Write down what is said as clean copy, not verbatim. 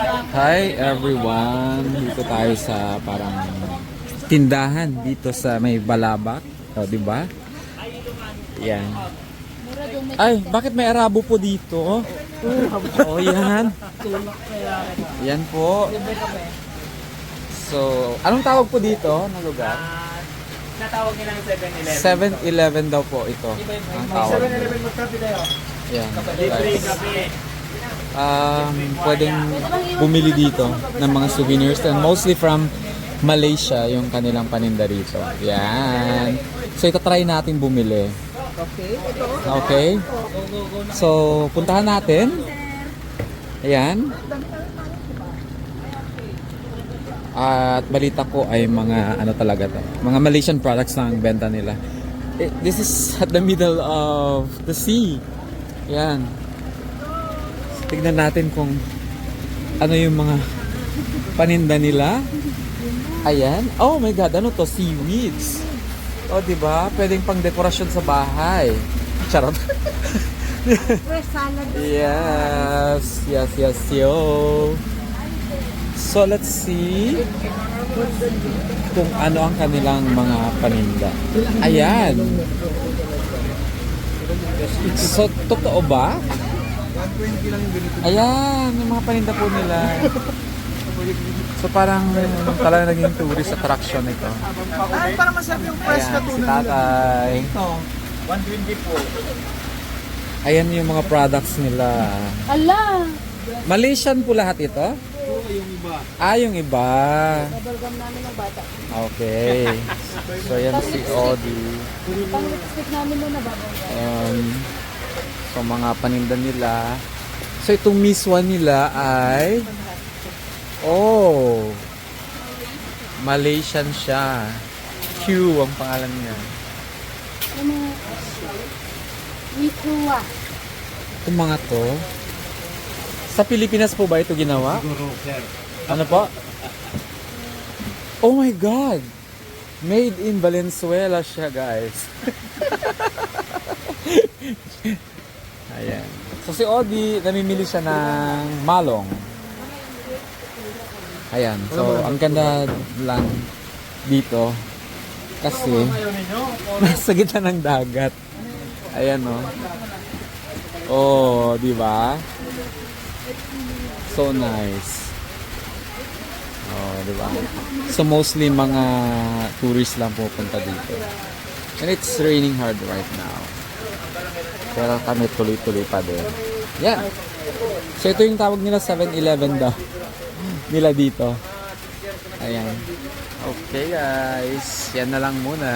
Hi everyone! Dito tayo sa parang tindahan dito sa may Balabac. O, di ba? Yan. Ay, bakit may Arabo po dito? Oh, yan. Yan po. So, anong tawag po dito na lugar? Natawag nilang 7-Eleven. 7-Eleven daw po ito. Ang tawag. 7-Eleven magkape tayo. Yan. Libre Guys. kape. Pwedeng bumili dito ng mga souvenirs and mostly from Malaysia yung kanilang paninda rito. Yan. So ito try natin bumili. Okay. So puntahan natin. Ayan. At balita ko ay mga ano talaga to. Mga Malaysian products na ang benta nila. This is at the middle of the sea. Yan. Tignan natin kung ano yung mga paninda nila. Ayan. Oh my God, ano to? Seaweeds. Oh, di ba? Pwedeng pang dekorasyon sa bahay. Charot. Fresh salad. Yes. Yes, yes, yo. So, let's see kung ano ang kanilang mga paninda. Ayan. So, totoo ba? 120 lang yung ganito. Ayan, yung mga paninda po nila. So parang talagang naging tourist attraction ito. Ay, para masarap yung fresh na Ayan, si tuna nila. tatay. Ito, 120 po. Ayan yung mga products nila. Ala! Malaysian po lahat ito? Oo, yung iba. Ah, yung iba. Babalgam namin ng bata. Okay. So yan si Odi. Pang lipstick namin na nababalgam. So mga paninda nila. So itong Miss One nila ay Malaysian siya. Q ang pangalan niya. Yung mga wikuwa. Itong mga to. Sa Pilipinas po ba ito ginawa? Siguro, sir. Ano po? Oh my God! Made in Valenzuela siya, guys. Ayan. So si Odi, namimili siya ng malong. Ayan. So ang ganda lang dito kasi nasa gitna ng dagat. Ayan, oh. Oh, di ba? So nice. Oh, di ba? So mostly mga tourists lang pupunta dito. And it's raining hard right now. Pero kami tuloy-tuloy pa din. Yan. So ito yung tawag nila 7-Eleven daw. Nila dito. Ayan. Okay guys. Yan na lang muna.